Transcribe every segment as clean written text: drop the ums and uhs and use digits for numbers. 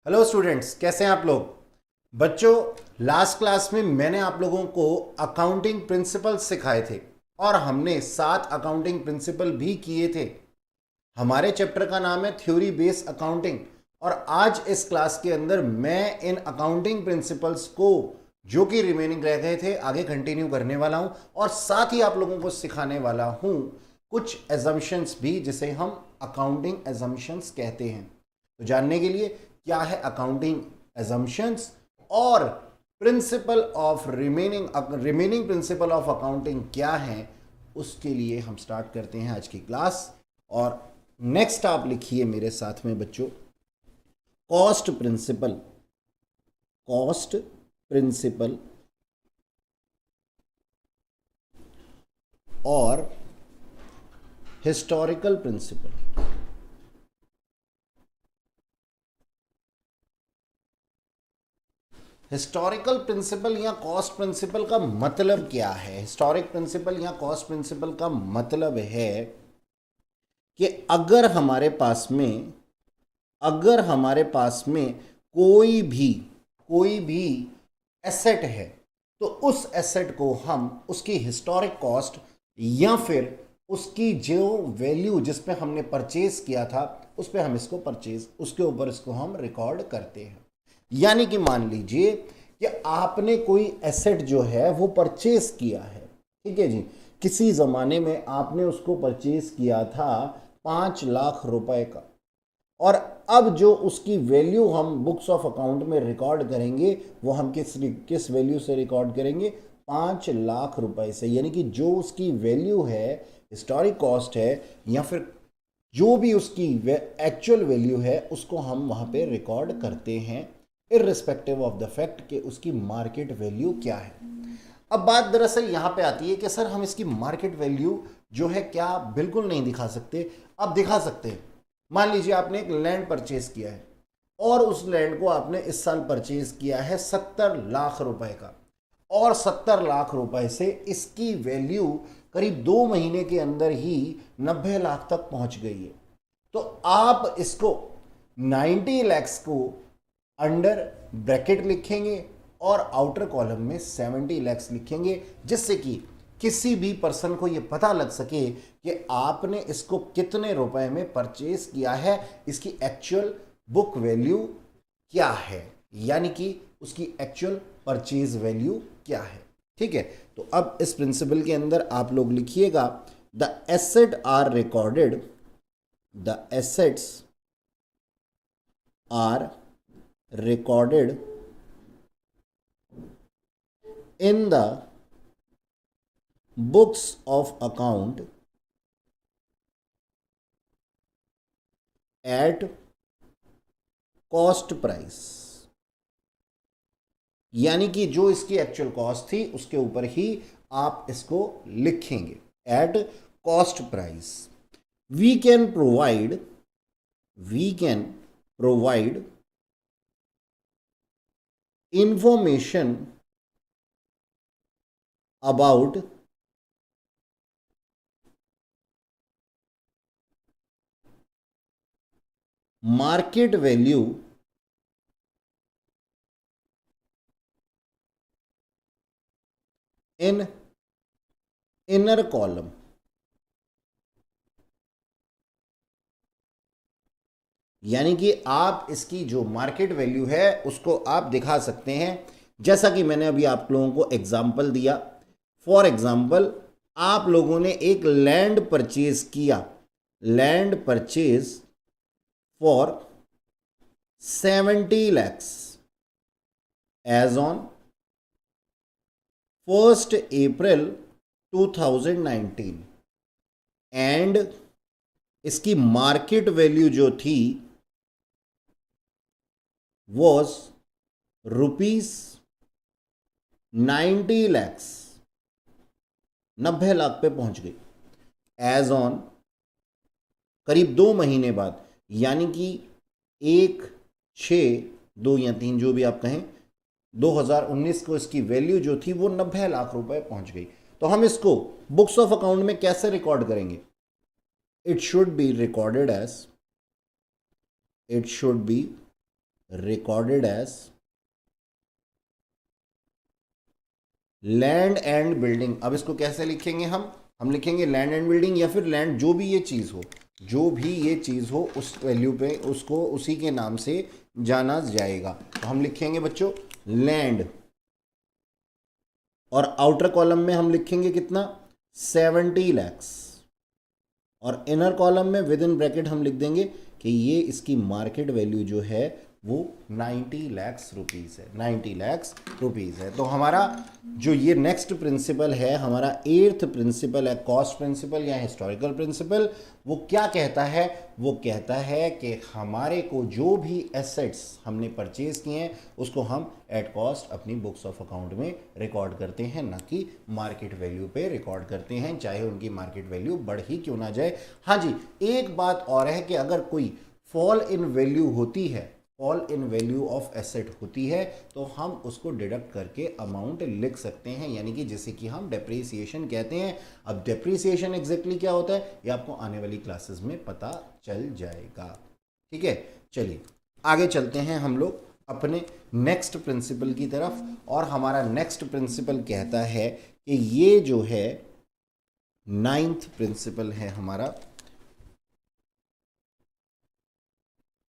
Hello students, कैसे हैं आप लोग। बच्चों, लास्ट क्लास में मैंने आप लोगों को अकाउंटिंग प्रिंसिपल सिखाए थे और हमने 7 अकाउंटिंग प्रिंसिपल भी किए थे। हमारे चैप्टर का नाम है थ्योरी बेस्ड अकाउंटिंग। और आज इस क्लास के अंदर मैं इन अकाउंटिंग प्रिंसिपल्स को जो कि रिमेनिंग रह गए थे आगे कंटिन्यू करने वाला हूं और साथ ही आप लोगों को सिखाने वाला हूं कुछ एजम्पशंस भी, जिसे हम अकाउंटिंग एजम्पशंस कहते हैं। तो जानने के लिए क्या है अकाउंटिंग एजम्पशंस और principle of remaining principle of accounting क्या है, उसके लिए हम स्टार्ट करते हैं आज की क्लास। और नेक्स्ट आप लिखिए मेरे साथ में बच्चों, कॉस्ट प्रिंसिपल। कॉस्ट प्रिंसिपल और हिस्टोरिकल प्रिंसिपल। हिस्टोरिकल प्रिंसिपल या कॉस्ट प्रिंसिपल का मतलब क्या है। हिस्टोरिक प्रिंसिपल या कॉस्ट प्रिंसिपल का मतलब है कि अगर हमारे पास में कोई भी एसेट है, तो उस एसेट को हम उसकी हिस्टोरिक कॉस्ट या फिर उसकी जो वैल्यू जिस पे हमने परचेज किया था उस पे हम उसके ऊपर इसको हम रिकॉर्ड करते हैं। यानी कि मान लीजिए कि आपने कोई एसेट जो है वो परचेज किया है, ठीक है जी। किसी जमाने में आपने उसको परचेज किया था 5 लाख रुपए का, और अब जो उसकी वैल्यू हम बुक्स ऑफ अकाउंट में रिकॉर्ड करेंगे वो हम किस वैल्यू से रिकॉर्ड करेंगे, 5 लाख रुपए से। यानी कि जो उसकी वैल्यू है, हिस्टोरिक कॉस्ट है, या फिर जो भी उसकी एक्चुअल वैल्यू है, उसको हम वहां पे रिकॉर्ड करते हैं इररिस्पेक्टिव ऑफ द फैक्ट कि उसकी मार्केट वैल्यू क्या है। अब बात दरअसल यहां पे आती है कि सर हम इसकी मार्केट वैल्यू जो है क्या बिल्कुल नहीं दिखा सकते। अब दिखा सकते हैं। मान लीजिए आपने एक लैंड परचेज किया है और उस लैंड को आपने इस साल परचेज किया है 70 लाख रुपए का, और 70 लाख रुपए से इसकी वैल्यू करीब 2 महीने के अंदर ही 90 लाख तक पहुंच गई है। तो आप इसको 90 लैक्स को अंडर ब्रैकेट लिखेंगे और आउटर कॉलम में 70 लैक्स लिखेंगे, जिससे कि किसी भी पर्सन को यह पता लग सके कि आपने इसको कितने रुपए में परचेज किया है, इसकी एक्चुअल बुक वैल्यू क्या है, यानी कि उसकी एक्चुअल परचेज वैल्यू क्या है। ठीक है, तो अब इस प्रिंसिपल के अंदर आप लोग लिखिएगा, the asset are recorded the assets are recorded in the books of account at cost price। यानी कि जो इसकी एक्चुअल कॉस्ट थी उसके ऊपर ही आप इसको लिखेंगे, at cost price. We can provide information about market value in inner column। यानी कि आप इसकी जो मार्केट वैल्यू है उसको आप दिखा सकते हैं, जैसा कि मैंने अभी आप लोगों को एग्जाम्पल दिया। फॉर एग्जाम्पल, आप लोगों ने एक लैंड परचेज किया, land purchase for 70 lakhs as on 1 April 2019, and इसकी मार्केट वैल्यू जो थी वॉज रुपीज 90 लैक्स, 90 लाख पे पहुंच गई एज ऑन करीब 2 महीने बाद। यानी कि 1/6/2 या 3 जो भी आप कहें, 2019 को इसकी वैल्यू जो थी वो 90 लाख रुपए पहुंच गई। तो हम इसको बुक्स ऑफ अकाउंट में कैसे रिकॉर्ड करेंगे, it should be recorded as land and building. अब इसको कैसे लिखेंगे हम लिखेंगे लैंड एंड बिल्डिंग, या फिर लैंड, जो भी ये चीज़ हो, जो भी ये चीज़ हो उस वैल्यू पे उसको उसी के नाम से जाना जाएगा। तो हम लिखेंगे बच्चों लैंड, और आउटर कॉलम में हम लिखेंगे कितना, 70 लैक्स, और इनर कॉलम में विद इन ब्रैकेट हम लिख देंगे कि ये इसकी मार्केट वैल्यू जो है वो 90 लैक्स रुपीज़ है, 90 लैक्स रुपीज़ है। तो हमारा जो ये नेक्स्ट प्रिंसिपल है, हमारा 8th प्रिंसिपल है, कॉस्ट प्रिंसिपल या हिस्टोरिकल प्रिंसिपल, वो क्या कहता है, वो कहता है कि हमारे को जो भी एसेट्स हमने परचेज किए हैं उसको हम एट कॉस्ट अपनी बुक्स ऑफ अकाउंट में रिकॉर्ड करते हैं, ना कि मार्केट वैल्यू पे रिकॉर्ड करते हैं, चाहे उनकी मार्केट वैल्यू बढ़ ही क्यों ना जाए। हाँ जी, एक बात और है कि अगर कोई फॉल इन वैल्यू होती है, fall in value of asset होती है, तो हम उसको डिडक्ट करके अमाउंट लिख सकते हैं, यानी कि जिसे कि हम डेप्रिसिएशन कहते हैं। अब डेप्रिसिएशन एग्जैक्टली क्या होता है ये आपको आने वाली क्लासेस में पता चल जाएगा। ठीक है, चलिए आगे चलते हैं हम लोग अपने नेक्स्ट प्रिंसिपल की तरफ, और हमारा नेक्स्ट प्रिंसिपल कहता है कि ये जो है 9th प्रिंसिपल है हमारा,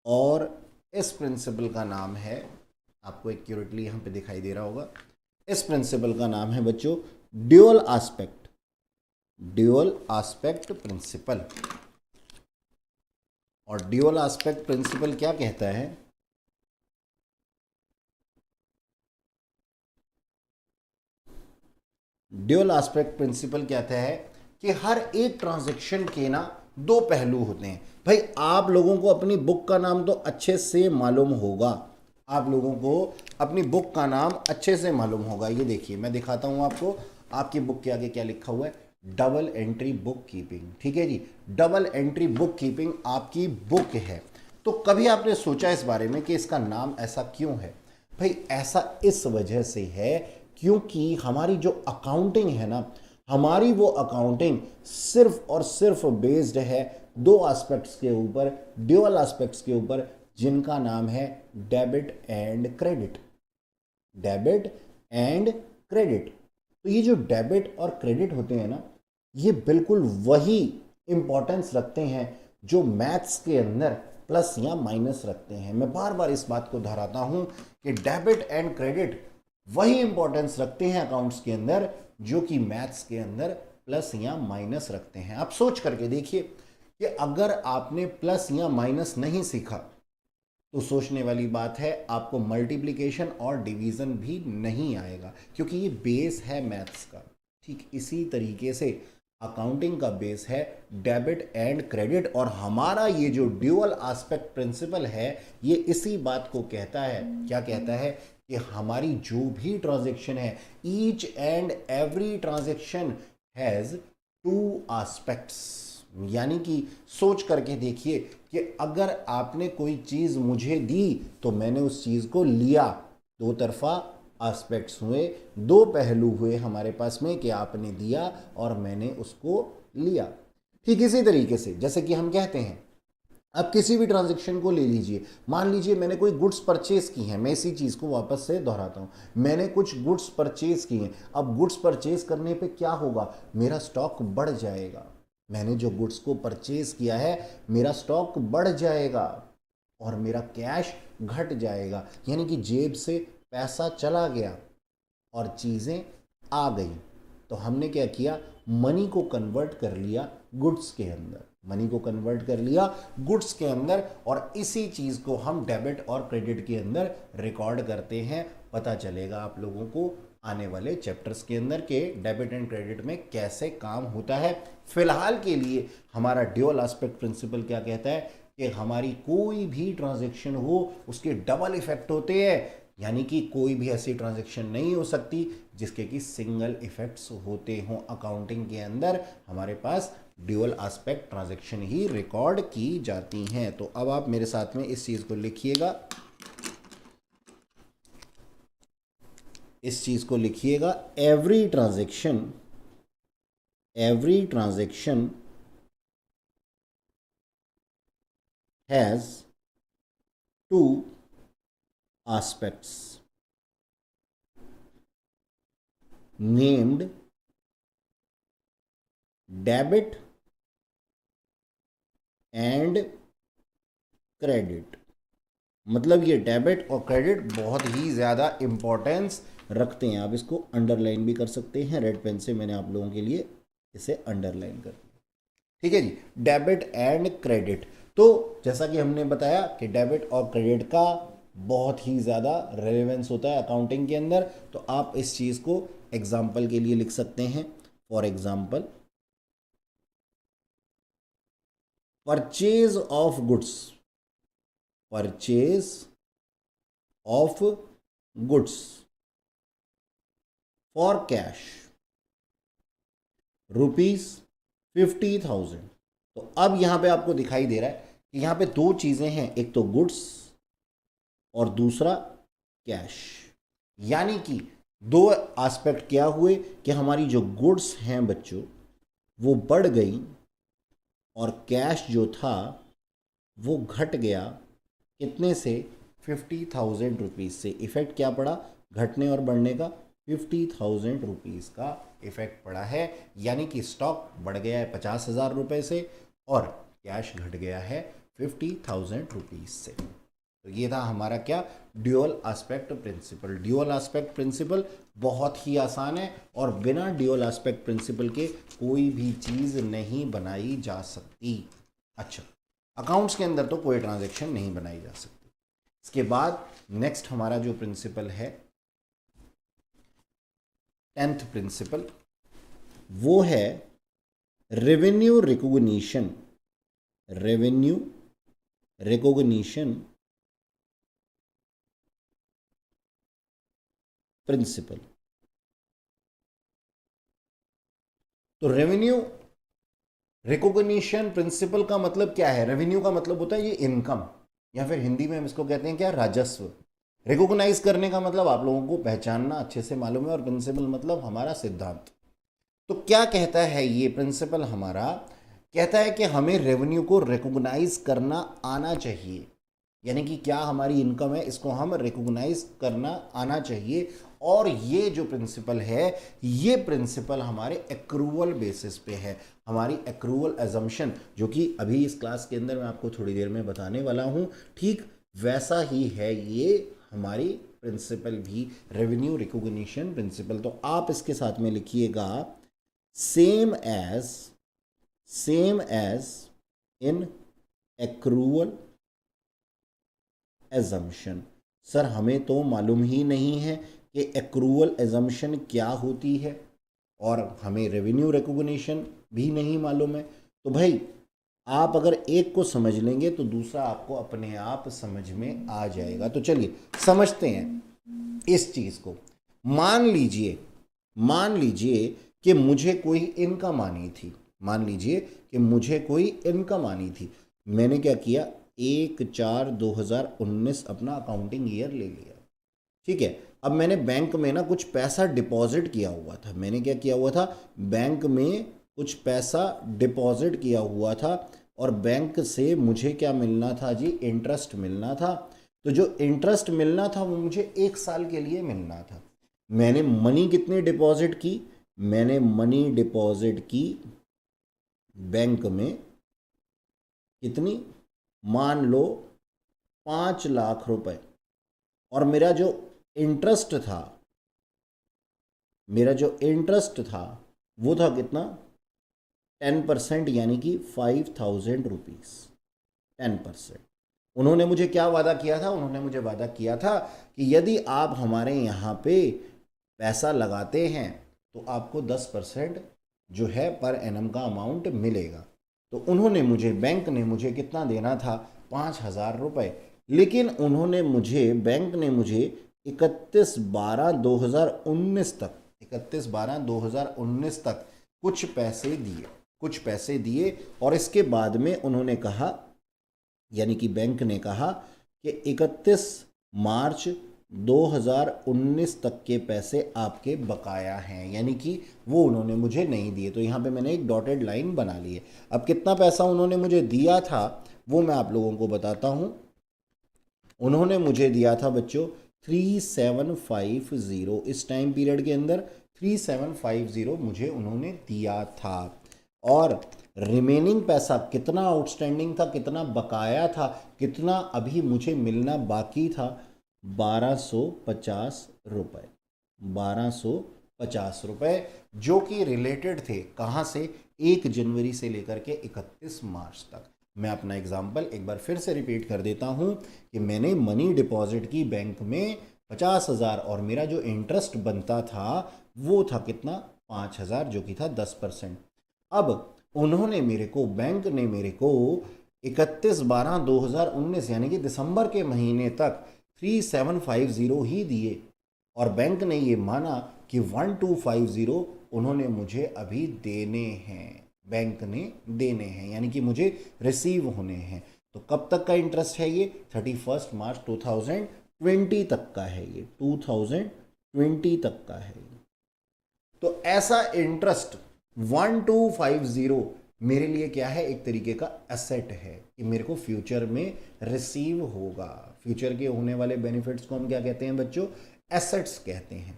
और इस प्रिंसिपल का नाम है, आपको एक्यूरेटली यहां पे दिखाई दे रहा होगा, इस प्रिंसिपल का नाम है बच्चों dual aspect, dual aspect principle. और ड्यूअल एस्पेक्ट प्रिंसिपल क्या कहता है, ड्यूअल एस्पेक्ट प्रिंसिपल कहता है कि हर एक ट्रांजैक्शन के ना दो पहलू होते हैं। भाई आप लोगों को अपनी बुक का नाम तो अच्छे से मालूम होगा, आप लोगों को अपनी बुक का नाम अच्छे से मालूम होगा। ये देखिए मैं दिखाता हूं आपको, आपकी बुक के आगे क्या लिखा हुआ है, डबल एंट्री बुक कीपिंग। ठीक है जी, डबल एंट्री बुक कीपिंग आपकी बुक है। तो कभी आपने सोचा इस बारे में कि इसका नाम ऐसा क्यों है? भाई ऐसा इस वजह से है क्योंकि हमारी जो अकाउंटिंग है ना, हमारी वो अकाउंटिंग सिर्फ और सिर्फ बेस्ड है दो एस्पेक्ट्स के ऊपर, ड्यूअल एस्पेक्ट्स के ऊपर, जिनका नाम है debit and credit, debit and credit. तो ये जो डेबिट और क्रेडिट होते हैं ना, ये बिल्कुल वही इंपॉर्टेंस रखते हैं जो मैथ्स के अंदर प्लस या माइनस रखते हैं। मैं बार बार इस बात को दोहराता हूं कि डेबिट एंड क्रेडिट वही इंपॉर्टेंस रखते हैं अकाउंट्स के अंदर जो कि मैथ्स के अंदर प्लस या माइनस रखते हैं। आप सोच करके देखिए कि अगर आपने प्लस या माइनस नहीं सीखा तो सोचने वाली बात है आपको मल्टीप्लिकेशन और डिवीजन भी नहीं आएगा, क्योंकि ये बेस है मैथ्स का। ठीक इसी तरीके से अकाउंटिंग का बेस है डेबिट एंड क्रेडिट, और हमारा ये जो ड्यूअल एस्पेक्ट प्रिंसिपल है ये इसी बात को कहता है। क्या कहता है कि हमारी जो भी ट्रांजैक्शन है, each and every transaction has two aspects. यानी कि सोच करके देखिए कि अगर आपने कोई चीज़ मुझे दी तो मैंने उस चीज़ को लिया, दो तरफा एस्पेक्ट्स हुए, दो पहलू हुए हमारे पास में कि आपने दिया और मैंने उसको लिया। ठीक इसी तरीके से जैसे कि हम कहते हैं, अब किसी भी ट्रांजैक्शन को ले लीजिए, मान लीजिए मैंने कोई गुड्स परचेज की हैं, मैं इसी चीज़ को वापस से दोहराता हूँ, मैंने कुछ गुड्स परचेज की हैं। अब गुड्स परचेज करने पे क्या होगा, मेरा स्टॉक बढ़ जाएगा। मैंने जो गुड्स को परचेज किया है मेरा स्टॉक बढ़ जाएगा और मेरा कैश घट जाएगा, यानी कि जेब से पैसा चला गया और चीज़ें आ गई। तो हमने क्या किया, मनी को कन्वर्ट कर लिया गुड्स के अंदर, मनी को कन्वर्ट कर लिया गुड्स के अंदर, और इसी चीज़ को हम डेबिट और क्रेडिट के अंदर रिकॉर्ड करते हैं। पता चलेगा आप लोगों को आने वाले चैप्टर्स के अंदर के डेबिट एंड क्रेडिट में कैसे काम होता है। फिलहाल के लिए हमारा ड्यूअल एस्पेक्ट प्रिंसिपल क्या कहता है कि हमारी कोई भी ट्रांजैक्शन हो उसके डबल इफेक्ट होते हैं, यानी कि कोई भी ऐसी ट्रांजैक्शन नहीं हो सकती जिसके कि सिंगल इफेक्ट्स होते हों। अकाउंटिंग के अंदर हमारे पास ड्यूअल एस्पेक्ट ट्रांजैक्शन ही रिकॉर्ड की जाती हैं। तो अब आप मेरे साथ में इस चीज़ को लिखिएगा, इस चीज़ को लिखिएगा, every transaction has two aspects named debit and credit। मतलब ये डेबिट और क्रेडिट बहुत ही ज़्यादा इंपॉर्टेंस रखते हैं। आप इसको अंडरलाइन भी कर सकते हैं, रेड पेन से मैंने आप लोगों के लिए इसे अंडरलाइन कर दिया। ठीक है जी, डेबिट एंड क्रेडिट। तो जैसा कि हमने बताया कि डेबिट और क्रेडिट का बहुत ही ज़्यादा रेलेवेंस होता है अकाउंटिंग के अंदर। तो आप इस चीज़ को एग्जाम्पल के लिए लिख सकते हैं। For example, purchase of goods, purchase of goods for cash ₹50,000। तो अब यहां पे आपको दिखाई दे रहा है कि यहां पे दो चीजें हैं, एक तो गुड्स और दूसरा कैश। यानी कि दो एस्पेक्ट क्या हुए कि हमारी जो गुड्स हैं बच्चों वो बढ़ गई और कैश जो था वो घट गया। कितने से? 50,000 रुपीज़ से। इफेक्ट क्या पड़ा घटने और बढ़ने का? 50,000 रुपीज़ का इफेक्ट पड़ा है। यानी कि स्टॉक बढ़ गया है 50,000 रुपये से और कैश घट गया है 50,000 रुपीज़ से। तो ये था हमारा क्या? Dual aspect principle. Dual aspect principle बहुत ही आसान है और बिना ड्यूअल एस्पेक्ट प्रिंसिपल के कोई भी चीज़ नहीं बनाई जा सकती। अच्छा, अकाउंट्स के अंदर तो कोई ट्रांजैक्शन नहीं बनाई जा सकती। इसके बाद नेक्स्ट हमारा जो प्रिंसिपल है 10th प्रिंसिपल, वो है revenue recognition. Revenue recognition principal. तो रेवेन्यू रिकॉग्निशन प्रिंसिपल का मतलब क्या है? रेवेन्यू का मतलब होता है ये इनकम, या फिर हिंदी में हम इसको कहते हैं क्या? राजस्व। रिकॉग्नाइज करने का मतलब आप लोगों को पहचानना अच्छे से मालूम है, और प्रिंसिपल मतलब हमारा सिद्धांत। तो क्या कहता है ये प्रिंसिपल हमारा? कहता है कि हमें रेवेन्यू को रिकॉग्नाइज करना आना चाहिए। यानी कि क्या हमारी इनकम है इसको हम रिकॉग्नाइज करना आना चाहिए। और ये जो प्रिंसिपल है ये प्रिंसिपल हमारे एक्रूवल बेसिस पे है, हमारी एक्रूवल एजम्पशन, जो कि अभी इस क्लास के अंदर मैं आपको थोड़ी देर में बताने वाला हूँ। ठीक वैसा ही है ये हमारी प्रिंसिपल भी, रेवेन्यू रिकॉग्निशन प्रिंसिपल। तो आप इसके साथ में लिखिएगा same as in accrual assumption. Sir हमें तो मालूम ही नहीं है कि एक्रूवल एजम्पशन क्या होती है और हमें रेवेन्यू रिकॉग्निशन भी नहीं मालूम है। तो भाई आप अगर एक को समझ लेंगे तो दूसरा आपको अपने आप समझ में आ जाएगा। तो चलिए समझते हैं इस चीज़ को। मान लीजिए कि मुझे कोई इनकम आनी थी। मान लीजिए कि मुझे कोई इनकम आनी थी। मैंने क्या किया? 1/4/2019 अपना अकाउंटिंग ईयर ले लिया। ठीक है, अब मैंने बैंक में ना कुछ पैसा डिपॉजिट किया हुआ था। मैंने क्या किया हुआ था? बैंक में कुछ पैसा डिपॉजिट किया हुआ था और बैंक से मुझे क्या मिलना था जी? इंटरेस्ट मिलना था। तो जो इंटरेस्ट मिलना था वो मुझे 1 साल के लिए मिलना था। मैंने मनी कितनी डिपॉजिट की? मैंने मनी डिपॉजिट की बैंक में कितनी? मान लो 5 लाख रुपए। और मेरा जो इंटरेस्ट था वो था कितना? 10%, यानी कि 5,000 रुपीज़। 10%। उन्होंने मुझे क्या वादा किया था? उन्होंने मुझे वादा किया था कि यदि आप हमारे यहाँ पे पैसा लगाते हैं तो आपको 10% जो है पर एनम का अमाउंट मिलेगा। तो उन्होंने मुझे, बैंक ने मुझे कितना देना था? 5,000 रुपये। लेकिन बैंक ने मुझे 31/12/2019 तक कुछ पैसे दिए और इसके बाद में उन्होंने कहा, यानी कि बैंक ने कहा कि 31 मार्च 2019 तक के पैसे आपके बकाया हैं, यानी कि वो उन्होंने मुझे नहीं दिए। तो यहाँ पे मैंने एक डॉटेड लाइन बना ली है। अब कितना पैसा उन्होंने मुझे दिया था वो मैं आप लोगों को बताता हूँ। उन्होंने मुझे दिया था बच्चों 3750, इस टाइम पीरियड के अंदर 3750 मुझे उन्होंने दिया था। और रिमेनिंग पैसा कितना आउटस्टैंडिंग था, कितना बकाया था, कितना अभी मुझे मिलना बाकी था, 1250 रुपये। 1250 रुपये जो कि रिलेटेड थे कहाँ से, 1 जनवरी से लेकर के 31 मार्च तक। मैं अपना एग्जाम्पल एक बार फिर से रिपीट कर देता हूँ कि मैंने मनी डिपॉजिट की बैंक में 50,000 और मेरा जो इंटरेस्ट बनता था वो था कितना, 5,000, जो कि था 10%। अब उन्होंने मेरे को, बैंक ने मेरे को 31/12/2019 यानी कि दिसंबर के महीने तक 3750 ही दिए, और बैंक ने ये माना कि 1250 उन्होंने मुझे अभी देने हैं, बैंक ने देने हैं, यानी कि मुझे रिसीव होने हैं। तो कब तक का इंटरेस्ट है ये, 31 मार्च 2020 तक का है, ये 2020 तक का है। तो ऐसा इंटरेस्ट 1250 मेरे लिए क्या है, एक तरीके का एसेट है कि मेरे को फ्यूचर में रिसीव होगा। फ्यूचर के होने वाले बेनिफिट्स को हम क्या कहते हैं बच्चों, एसेट्स कहते हैं।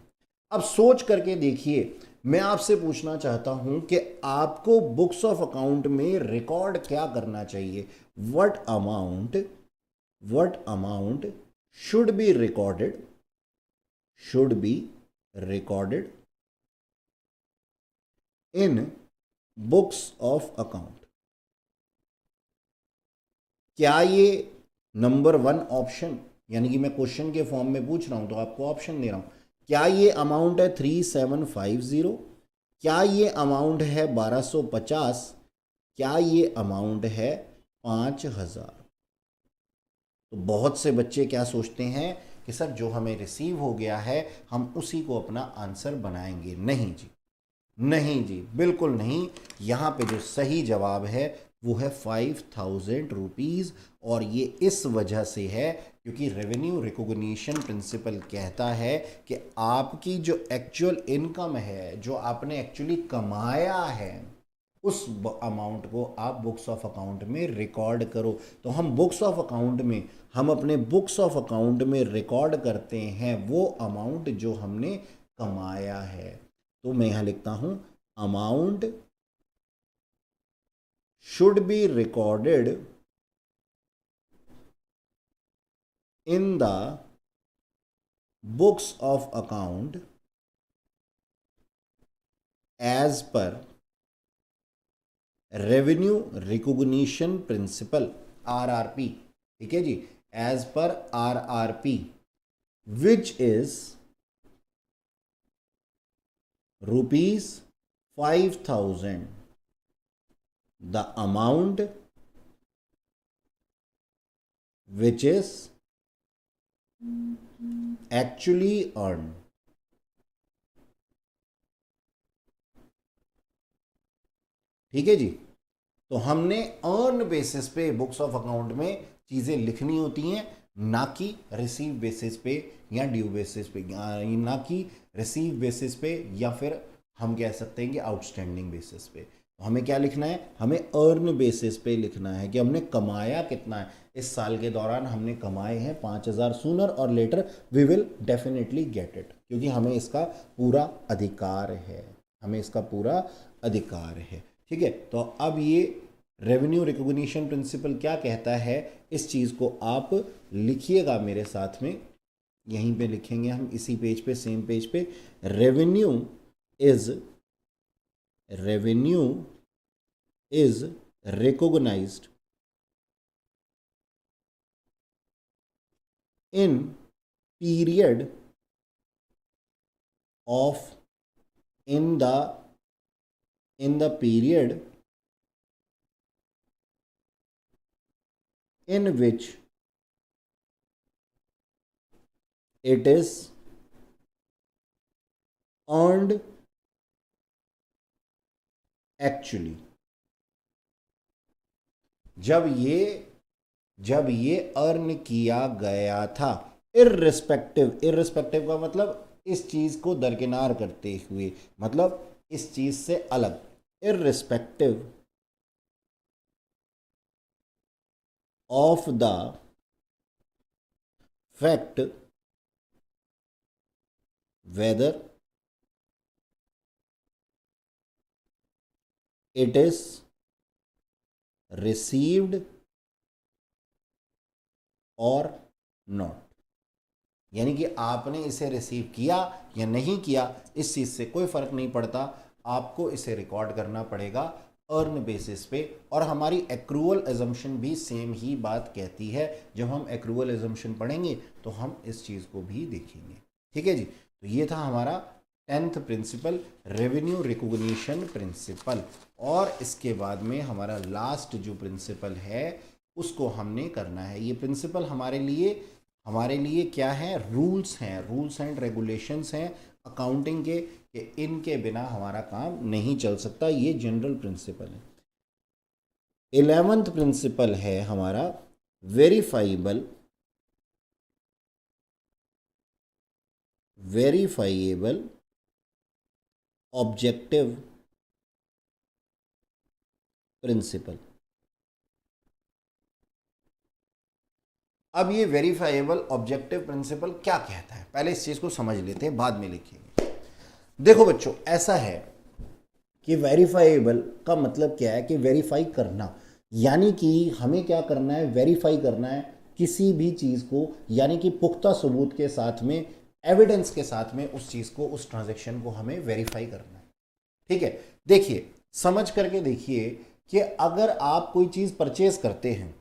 अब सोच करके देखिए, मैं आपसे पूछना चाहता हूं कि आपको बुक्स ऑफ अकाउंट में रिकॉर्ड क्या करना चाहिए, what amount should be recorded in books of account. क्या ये नंबर 1 ऑप्शन, यानी कि मैं क्वेश्चन के फॉर्म में पूछ रहा हूं तो आपको ऑप्शन दे रहा हूं, क्या ये अमाउंट है 3750, क्या ये अमाउंट है 1250, क्या ये अमाउंट है 5,000। तो बहुत से बच्चे क्या सोचते हैं कि सर जो हमें रिसीव हो गया है हम उसी को अपना आंसर बनाएंगे। नहीं जी, नहीं जी, बिल्कुल नहीं। यहाँ पे जो सही जवाब है वो है 5,000 रुपीज़। और ये इस वजह से है क्योंकि रेवेन्यू रिकॉग्निशन प्रिंसिपल कहता है कि आपकी जो एक्चुअल इनकम है, जो आपने एक्चुअली कमाया है, उस अमाउंट को आप बुक्स ऑफ अकाउंट में रिकॉर्ड करो। तो हम बुक्स ऑफ अकाउंट में, हम अपने बुक्स ऑफ अकाउंट में रिकॉर्ड करते हैं वो अमाउंट जो हमने कमाया है। तो मैं यहां लिखता हूं, amount should be recorded in the books of account as per revenue recognition principle, RRP. ठीक है जी, as per RRP, which is ₹5,000, the amount which is actually earned। ठीक है जी, तो हमने अर्न बेसिस पे बुक्स ऑफ अकाउंट में चीज़ें लिखनी होती हैं, ना कि रिसीव बेसिस पे या ड्यू बेसिस पे, ना कि रिसीव बेसिस पे या फिर हम कह सकते हैं कि आउटस्टैंडिंग बेसिस पे। तो हमें क्या लिखना है, हमें अर्न बेसिस पे लिखना है कि हमने कमाया कितना है। इस साल के दौरान हमने कमाए हैं 5,000, सूनर और later we will definitely get it, क्योंकि हमें इसका पूरा अधिकार है, हमें इसका पूरा अधिकार है। ठीक है, तो अब ये रेवेन्यू रिकॉग्निशन प्रिंसिपल क्या कहता है, इस चीज़ को आप लिखिएगा मेरे साथ में, यहीं पे लिखेंगे हम, इसी पेज पे, सेम पेज पे। Revenue is recognised in period of in the period in which it is earned actually। जब ये अर्न किया गया था, इर्रिस्पेक्टिव का मतलब इस चीज को दरकिनार करते हुए, मतलब इस चीज से अलग, irrespective of the fact whether it is received और नॉट, यानी कि आपने इसे रिसीव किया या नहीं किया इस चीज़ से कोई फर्क नहीं पड़ता, आपको इसे रिकॉर्ड करना पड़ेगा अर्न बेसिस पे। और हमारी एक्रूअल एजम्पशन भी सेम ही बात कहती है, जब हम एक्रूअल एजम्पशन पढ़ेंगे तो हम इस चीज़ को भी देखेंगे। ठीक है जी, तो ये था हमारा 10th principal, revenue recognition principal. और इसके बाद में हमारा लास्ट जो प्रिंसिपल है उसको हमने करना है। ये प्रिंसिपल हमारे लिए क्या है, रूल्स हैं, रूल्स एंड रेगुलेशंस हैं अकाउंटिंग के, कि इनके बिना हमारा काम नहीं चल सकता। ये जनरल प्रिंसिपल है। 11th प्रिंसिपल है हमारा वेरीफाइबल ऑब्जेक्टिव प्रिंसिपल। अब ये वेरीफाइबल ऑब्जेक्टिव प्रिंसिपल क्या कहता है, पहले इस चीज को समझ लेते हैं, बाद में लिखेंगे। देखो बच्चों, ऐसा है कि वेरीफाइबल का मतलब क्या है, कि वेरीफाई करना, यानी कि हमें क्या करना है, वेरीफाई करना है किसी भी चीज को, यानी कि पुख्ता सबूत के साथ में, एविडेंस के साथ में उस चीज को, उस ट्रांजैक्शन को हमें वेरीफाई करना है। ठीक है, देखिए समझ करके देखिए कि अगर आप कोई चीज परचेज करते हैं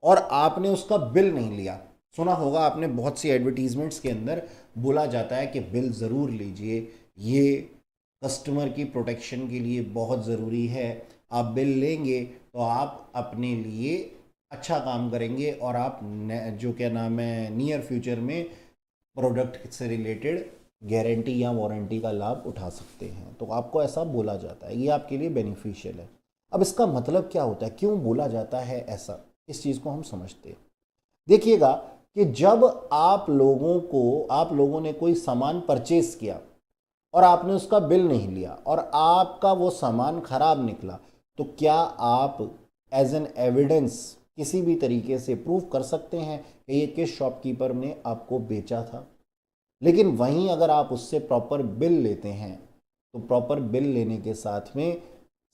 और आपने उसका बिल नहीं लिया, सुना होगा आपने बहुत सी एडवर्टीजमेंट्स के अंदर बोला जाता है कि बिल ज़रूर लीजिए, ये कस्टमर की प्रोटेक्शन के लिए बहुत ज़रूरी है, आप बिल लेंगे तो आप अपने लिए अच्छा काम करेंगे और आप जो क्या नाम है नियर फ्यूचर में प्रोडक्ट से रिलेटेड गारंटी या वारंटी का लाभ उठा सकते हैं। तो आपको ऐसा बोला जाता है, ये आपके लिए बेनिफिशियल है। अब इसका मतलब क्या होता है, क्यों बोला जाता है ऐसा, इस चीज़ को हम समझते हैं। देखिएगा कि जब आप लोगों ने कोई सामान परचेज किया और आपने उसका बिल नहीं लिया और आपका वो सामान खराब निकला, तो क्या आप एज एन एविडेंस किसी भी तरीके से प्रूव कर सकते हैं कि ये किस शॉपकीपर ने आपको बेचा था। लेकिन वहीं अगर आप उससे प्रॉपर बिल लेते हैं तो प्रॉपर बिल लेने के साथ में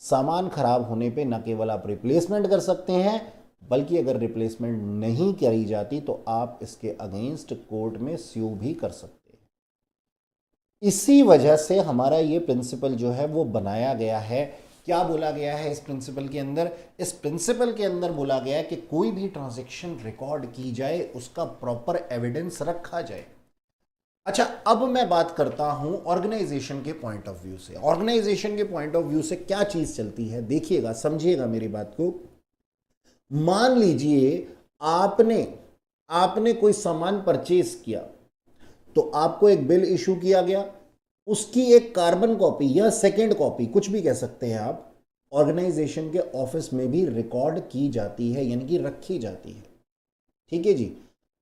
सामान खराब होने पे न केवल आप रिप्लेसमेंट कर सकते हैं, बल्कि अगर रिप्लेसमेंट नहीं करी जाती तो आप इसके अगेंस्ट कोर्ट में स्यू भी कर सकते हैं। इसी वजह से हमारा ये प्रिंसिपल जो है वो बनाया गया है। क्या बोला गया है इस प्रिंसिपल के अंदर, इस प्रिंसिपल के अंदर बोला गया है कि कोई भी ट्रांजैक्शन रिकॉर्ड की जाए, उसका प्रॉपर एविडेंस रखा जाए। अच्छा, अब मैं बात करता हूं ऑर्गेनाइजेशन के पॉइंट ऑफ व्यू से। ऑर्गेनाइजेशन के पॉइंट ऑफ व्यू से क्या चीज चलती है, देखिएगा, समझिएगा मेरी बात को। मान लीजिए आपने आपने कोई सामान परचेज किया, तो आपको एक बिल इशू किया गया, उसकी एक कार्बन कॉपी या सेकेंड कॉपी, कुछ भी कह सकते हैं आप, ऑर्गेनाइजेशन के ऑफिस में भी रिकॉर्ड की जाती है, यानी कि रखी जाती है। ठीक है जी,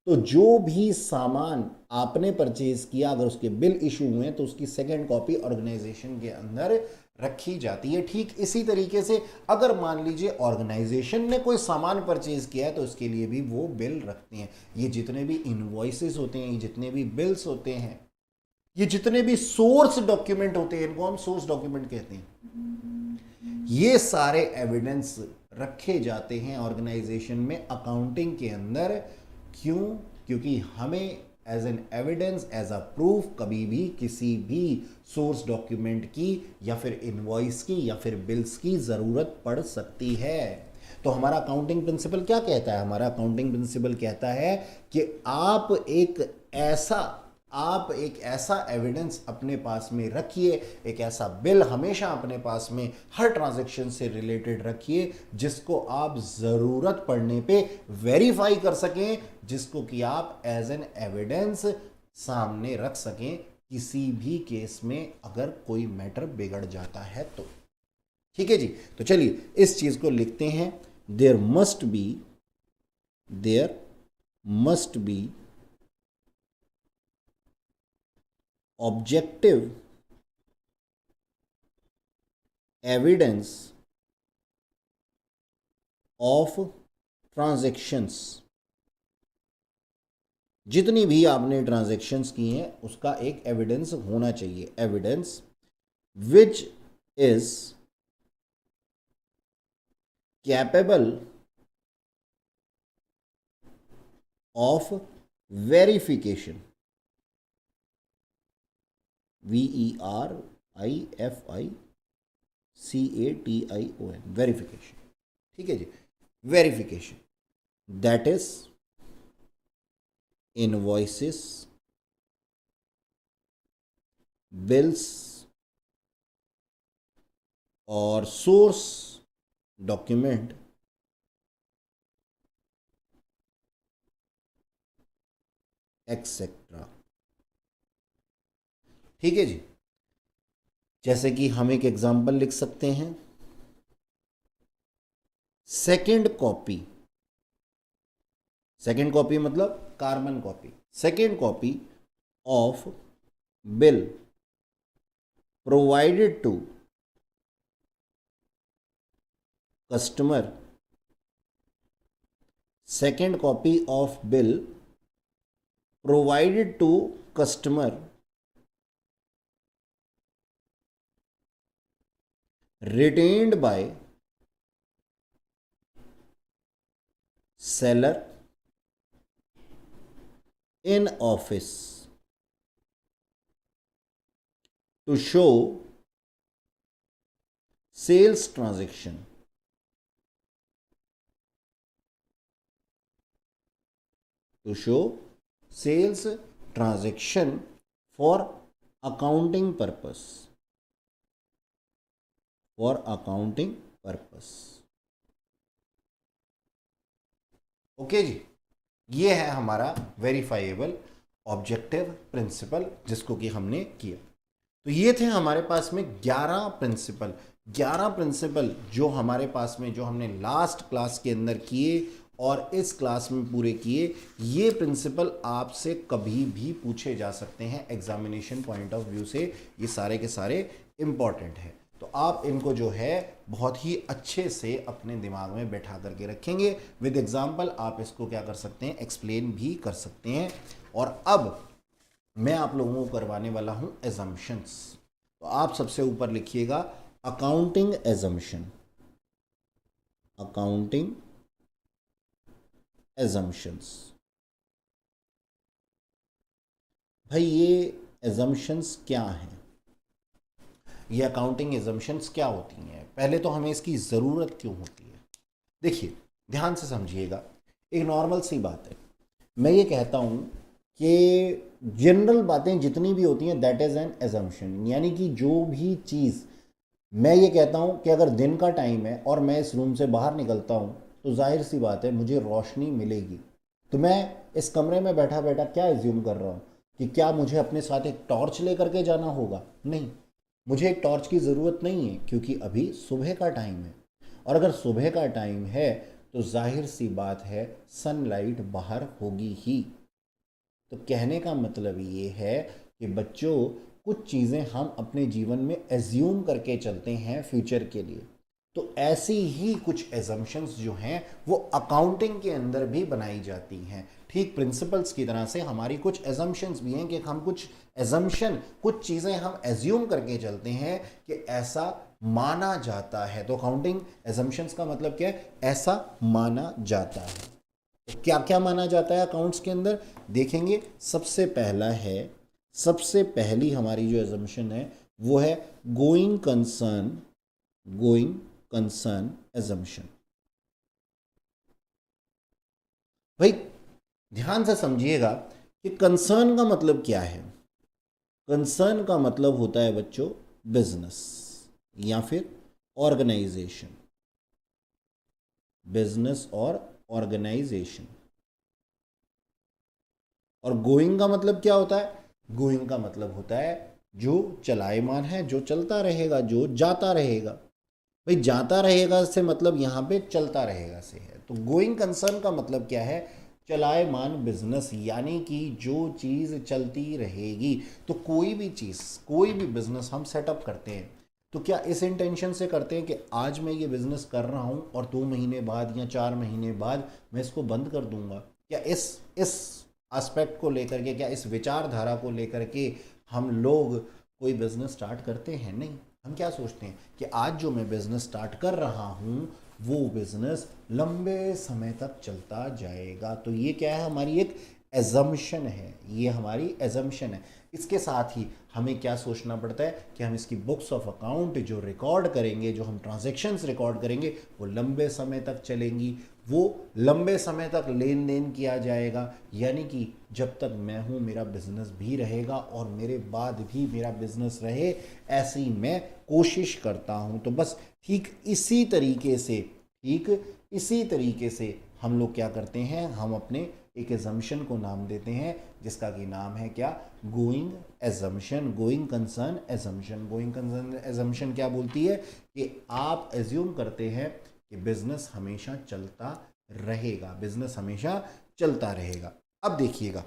तो जो भी सामान आपने परचेज किया अगर उसके बिल इशू हुए तो उसकी सेकेंड कॉपी ऑर्गेनाइजेशन के अंदर रखी जाती है। ठीक इसी तरीके से अगर मान लीजिए ऑर्गेनाइजेशन ने कोई सामान परचेज किया है तो उसके लिए भी वो बिल रखते हैं। ये जितने भी इनवॉइसेस होते हैं, ये जितने भी बिल्स होते हैं, ये जितने भी सोर्स डॉक्यूमेंट होते हैं, इनको हम सोर्स डॉक्यूमेंट कहते हैं। ये सारे एविडेंस रखे जाते हैं ऑर्गेनाइजेशन में अकाउंटिंग के अंदर। क्यों? क्योंकि हमें as an evidence, as a proof कभी भी किसी भी सोर्स डॉक्यूमेंट की या फिर इनवॉइस की या फिर बिल्स की ज़रूरत पड़ सकती है। तो हमारा अकाउंटिंग प्रिंसिपल क्या कहता है, हमारा अकाउंटिंग प्रिंसिपल कहता है कि आप एक ऐसा एविडेंस अपने पास में रखिए, एक ऐसा बिल हमेशा अपने पास में हर ट्रांजैक्शन से रिलेटेड रखिए जिसको आप ज़रूरत पड़ने पे वेरीफाई कर सकें, जिसको कि आप एज एन एविडेंस सामने रख सकें किसी भी केस में अगर कोई मैटर बिगड़ जाता है तो। ठीक है जी, तो चलिए इस चीज़ को लिखते हैं। There must be objective evidence of transactions जितनी भी आपने ट्रांजैक्शंस की हैं उसका एक एविडेंस होना चाहिए, evidence which is capable of verification, VERIFICATION, verification. ठीक है जी, verification that is invoices, bills और सोर्स डॉक्यूमेंट एक्सेट्रा। ठीक है जी, जैसे कि हम एक एग्जांपल लिख सकते हैं, सेकेंड कॉपी, सेकेंड कॉपी मतलब carbon copy, second copy of bill provided to customer, second copy of bill provided to customer retained by seller in office to show sales transaction, to show sales transaction for accounting purpose, for accounting purpose। Okay जी, ये है हमारा verifiable objective principal जिसको कि हमने किया। तो ये थे हमारे पास में 11 प्रिंसिपल, 11 प्रिंसिपल जो हमारे पास में जो हमने लास्ट क्लास के अंदर किए और इस क्लास में पूरे किए। ये प्रिंसिपल आपसे कभी भी पूछे जा सकते हैं एग्जामिनेशन पॉइंट ऑफ व्यू से, ये सारे के सारे इंपॉर्टेंट है। तो आप इनको जो है बहुत ही अच्छे से अपने दिमाग में बैठा करके रखेंगे। विद एग्जाम्पल आप इसको क्या कर सकते हैं, एक्सप्लेन भी कर सकते हैं। और अब मैं आप लोगों को करवाने वाला हूं एजम्पशंस। तो आप सबसे ऊपर लिखिएगा अकाउंटिंग एजम्पशन, अकाउंटिंग एजम्पशंस। भाई ये एजम्पशंस क्या हैं, ये अकाउंटिंग एजम्पशंस क्या होती हैं, पहले तो हमें इसकी ज़रूरत क्यों होती है। देखिए ध्यान से समझिएगा, एक नॉर्मल सी बात है, मैं ये कहता हूँ कि जनरल बातें जितनी भी होती हैं दैट इज़ एन एजम्पशन, यानी कि जो भी चीज़ मैं ये कहता हूँ कि अगर दिन का टाइम है और मैं इस रूम से बाहर निकलता हूँ तो जाहिर सी बात है मुझे रोशनी मिलेगी। तो मैं इस कमरे में बैठा बैठा क्या एज्यूम कर रहा हूँ कि क्या मुझे अपने साथ एक टॉर्च लेकर के जाना होगा? नहीं, मुझे एक टॉर्च की ज़रूरत नहीं है क्योंकि अभी सुबह का टाइम है। और अगर सुबह का टाइम है तो जाहिर सी बात है सनलाइट बाहर होगी ही। तो कहने का मतलब ये है कि बच्चों कुछ चीज़ें हम अपने जीवन में एज्यूम करके चलते हैं फ्यूचर के लिए। तो ऐसी ही कुछ एजम्पशंस जो हैं वो अकाउंटिंग के अंदर भी बनाई जाती हैं। ठीक प्रिंसिपल्स की तरह से हमारी कुछ एजम्पशंस भी हैं कि हम कुछ एजम्पशन, कुछ चीज़ें हम एज्यूम करके चलते हैं कि ऐसा माना जाता है। तो अकाउंटिंग एजम्पशंस का मतलब क्या है? ऐसा माना जाता है। तो क्या क्या माना जाता है अकाउंट्स के अंदर देखेंगे। सबसे पहला है, सबसे पहली हमारी जो एजम्पशन है वो है going concern, going concern assumption. भाई ध्यान से समझिएगा कि कंसर्न का मतलब क्या है। कंसर्न का मतलब होता है बच्चों बिजनेस या फिर ऑर्गेनाइजेशन, बिजनेस और ऑर्गेनाइजेशन। और गोइंग का मतलब क्या होता है? गोइंग का मतलब होता है जो चलायमान है, जो चलता रहेगा, जो जाता रहेगा। भाई जाता रहेगा से मतलब यहाँ पे चलता रहेगा से है। तो गोइंग कंसर्न का मतलब क्या है? चलायमान बिजनेस, यानी कि जो चीज़ चलती रहेगी। तो कोई भी चीज़, कोई भी बिजनेस हम सेटअप करते हैं तो क्या इस इंटेंशन से करते हैं कि आज मैं ये बिजनेस कर रहा हूँ और 2 महीने बाद या 4 महीने बाद मैं इसको बंद कर दूंगा? क्या इस एस्पेक्ट को लेकर के, क्या इस विचारधारा को लेकर के हम लोग कोई बिजनेस स्टार्ट करते हैं? नहीं। हम क्या सोचते हैं कि आज जो मैं बिजनेस स्टार्ट कर रहा हूँ वो बिजनेस लंबे समय तक चलता जाएगा। तो ये क्या है, हमारी एक एजम्पशन है, ये हमारी एजम्पशन है। इसके साथ ही हमें क्या सोचना पड़ता है कि हम इसकी बुक्स ऑफ अकाउंट जो रिकॉर्ड करेंगे, जो हम ट्रांजैक्शंस रिकॉर्ड करेंगे, वो लंबे समय तक चलेंगी, वो लंबे समय तक लेन देन किया जाएगा। यानी कि जब तक मैं हूँ मेरा बिजनेस भी रहेगा और मेरे बाद भी मेरा बिजनेस रहे, ऐसी मैं कोशिश करता हूँ। तो बस ठीक इसी तरीके से, ठीक इसी तरीके से हम लोग क्या करते हैं, हम अपने एक एजम्पशन को नाम देते हैं, जिसका कि नाम है क्या, going assumption, going concern assumption. Going concern assumption क्या बोलती है कि आप एज्यूम करते हैं कि बिजनेस हमेशा चलता रहेगा, बिजनेस हमेशा चलता रहेगा। अब देखिएगा,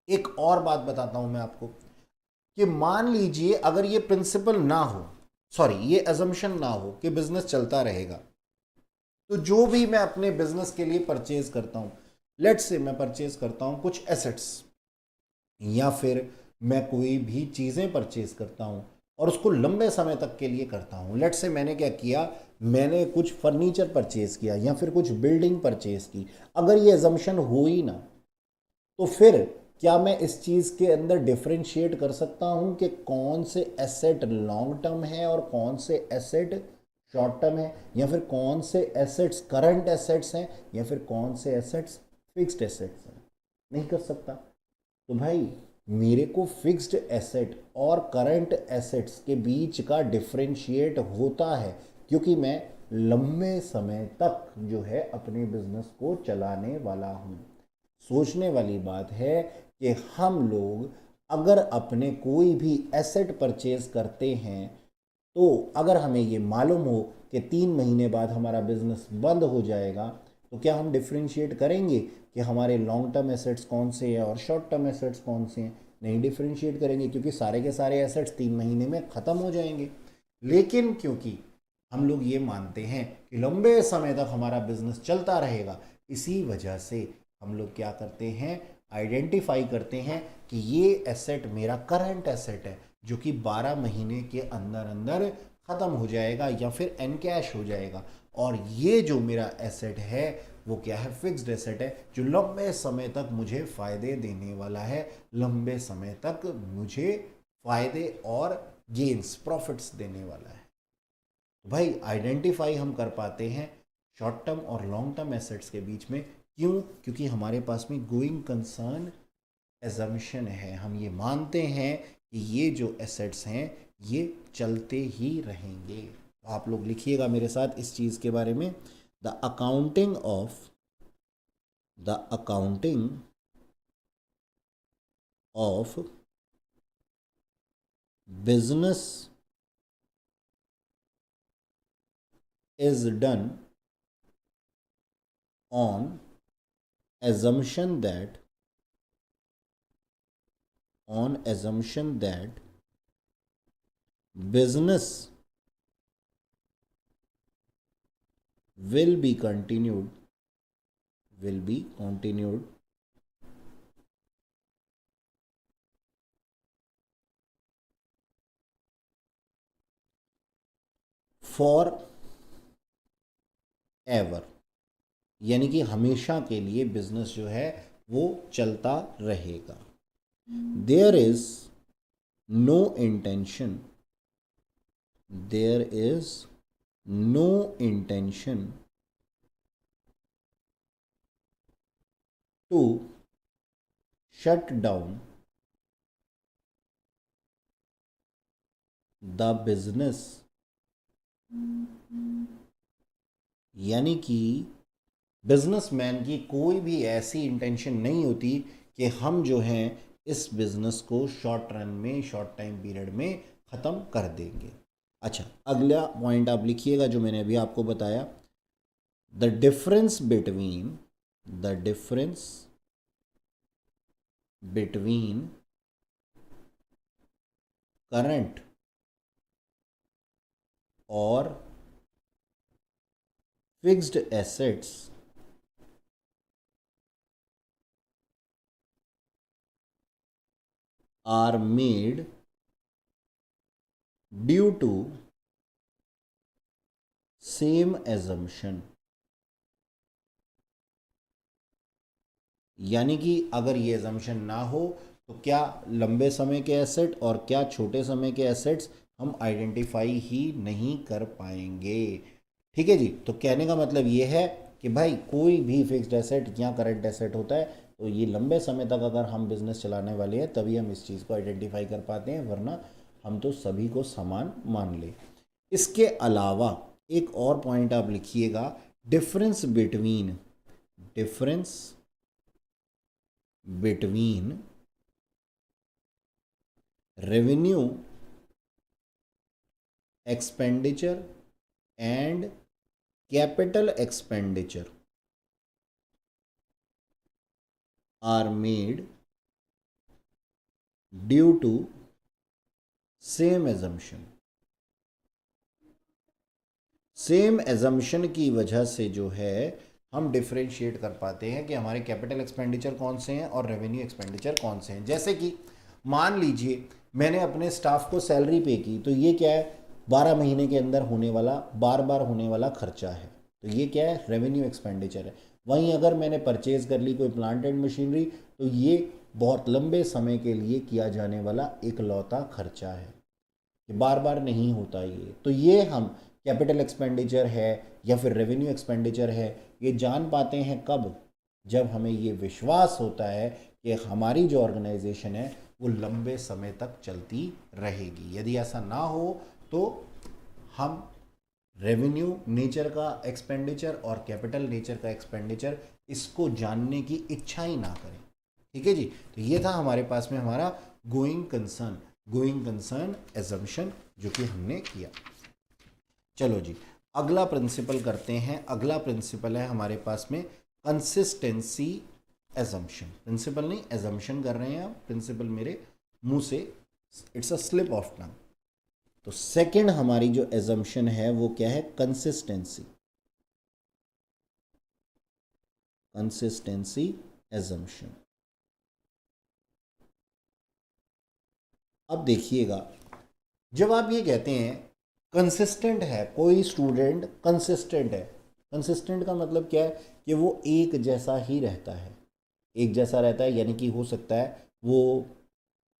एक और बात बताता हूं मैं आपको कि मान लीजिए अगर ये प्रिंसिपल ना हो, सॉरी ये एजम्पशन ना हो कि बिजनेस चलता रहेगा, तो जो भी मैं अपने बिजनेस के लिए परचेज करता हूं, लेट्स से मैं परचेज करता हूं कुछ एसेट्स, या फिर मैं कोई भी चीज़ें परचेज करता हूं और उसको लंबे समय तक के लिए करता हूं। लेट्स से मैंने क्या किया, मैंने कुछ फर्नीचर परचेज किया या फिर कुछ बिल्डिंग परचेज की। अगर ये एजम्पशन हो ही ना, तो फिर क्या मैं इस चीज़ के अंदर डिफरेंशिएट कर सकता हूं कि कौन से एसेट लॉन्ग टर्म है और कौन से एसेट शॉर्ट टर्म है, या फिर कौन से एसेट्स करंट एसेट्स हैं या फिर कौन से एसेट्स फिक्स्ड एसेट्स हैं? नहीं कर सकता। तो भाई मेरे को फिक्स्ड एसेट और करंट एसेट्स के बीच का डिफरेंशिएट होता है, क्योंकि मैं लंबे समय तक जो है अपने बिजनेस को चलाने वाला हूँ। सोचने वाली बात है कि हम लोग अगर अपने कोई भी एसेट परचेज करते हैं, तो अगर हमें ये मालूम हो कि 3 महीने बाद हमारा बिजनेस बंद हो जाएगा, तो क्या हम डिफ्रेंशिएट करेंगे कि हमारे लॉन्ग टर्म एसेट्स कौन से हैं और शॉर्ट टर्म एसेट्स कौन से हैं? नहीं डिफ्रेंशिएट करेंगे, क्योंकि सारे के सारे एसेट्स 3 महीने में ख़त्म हो जाएंगे। लेकिन क्योंकि हम लोग ये मानते हैं कि लंबे समय तक हमारा बिजनेस चलता रहेगा, इसी वजह से हम लोग क्या करते हैं, आइडेंटिफाई करते हैं कि ये एसेट मेरा करंट एसेट है, जो कि 12 महीने के अंदर अंदर ख़त्म हो जाएगा या फिर एनकैश हो जाएगा। और ये जो मेरा एसेट है वो क्या है, फिक्स्ड एसेट है, जो लंबे समय तक मुझे फ़ायदे देने वाला है, लंबे समय तक मुझे फ़ायदे और गेन्स प्रॉफिट्स देने वाला है। तो भाई आइडेंटिफाई हम कर पाते हैं शॉर्ट टर्म और लॉन्ग टर्म एसेट्स के बीच में। क्यों? क्योंकि हमारे पास में गोइंग कंसर्न एजम्पशन है, हम ये मानते हैं कि ये जो एसेट्स हैं ये चलते ही रहेंगे। तो आप लोग लिखिएगा मेरे साथ इस चीज़ के बारे में, the accounting of, the accounting of business is done on assumption that, on assumption that business will be continued, will be continued for ever, यानी कि हमेशा के लिए बिजनेस जो है वो चलता रहेगा। There is no intention, there is no intention to shut down the business, यानी कि बिजनेसमैन की कोई भी ऐसी इंटेंशन नहीं होती कि हम जो हैं इस बिजनेस को शॉर्ट रन में, शॉर्ट टाइम पीरियड में ख़त्म कर देंगे। अच्छा, अगला पॉइंट आप लिखिएगा जो मैंने अभी आपको बताया, the difference between, the difference between current और fixed assets are made due to same assumption. यानी कि अगर ये एजम्पशन ना हो तो क्या लंबे समय के एसेट और क्या छोटे समय के एसेट्स हम आइडेंटिफाई ही नहीं कर पाएंगे। ठीक है जी। तो कहने का मतलब ये है कि भाई कोई भी फिक्स्ड एसेट या करंट एसेट होता है तो ये लंबे समय तक अगर हम बिजनेस चलाने वाले हैं तभी हम इस चीज़ को आइडेंटिफाई कर पाते हैं, वरना हम तो सभी को समान मान ले। इसके अलावा एक और पॉइंट आप लिखिएगा, difference between revenue expenditure and capital expenditure are made due to same assumption. Same assumption की वजह से जो है हम डिफ्रेंशिएट कर पाते हैं कि हमारे कैपिटल एक्सपेंडिचर कौन से हैं और रेवेन्यू एक्सपेंडिचर कौन से हैं। जैसे कि मान लीजिए मैंने अपने स्टाफ को सैलरी पे की, तो ये क्या है, 12 महीने के अंदर होने वाला, बार बार होने वाला खर्चा है, तो ये क्या है, रेवेन्यू एक्सपेंडिचर है। वहीं अगर मैंने परचेज कर ली कोई प्लांट एंड मशीनरी, तो ये बहुत लंबे समय के लिए किया जाने वाला इकलौता खर्चा है, ये बार बार नहीं होता ये। तो ये हम कैपिटल एक्सपेंडिचर है या फिर रेवेन्यू एक्सपेंडिचर है, ये जान पाते हैं कब, जब हमें ये विश्वास होता है कि हमारी जो ऑर्गेनाइजेशन है वो लंबे समय तक चलती रहेगी। यदि ऐसा ना हो तो हम रेवेन्यू नेचर का एक्सपेंडिचर और कैपिटल नेचर का एक्सपेंडिचर इसको जानने की इच्छा ही ना करें। ठीक है जी। तो ये था हमारे पास में हमारा गोइंग कंसर्न एजम्पशन जो कि हमने किया। चलो जी, अगला प्रिंसिपल करते हैं। अगला प्रिंसिपल है हमारे पास में कंसिस्टेंसी एजम्पशन। प्रिंसिपल नहीं, एजम्पशन कर रहे हैं आप, प्रिंसिपल मेरे मुंह से it's a slip of tongue. तो सेकंड हमारी जो एजम्पशन है वो क्या है, कंसिस्टेंसी एजम्पशन। अब देखिएगा, जब आप ये कहते हैं कंसिस्टेंट है, कोई स्टूडेंट कंसिस्टेंट है, कंसिस्टेंट का मतलब क्या है कि वो एक जैसा ही रहता है, एक जैसा रहता है, यानी कि हो सकता है वो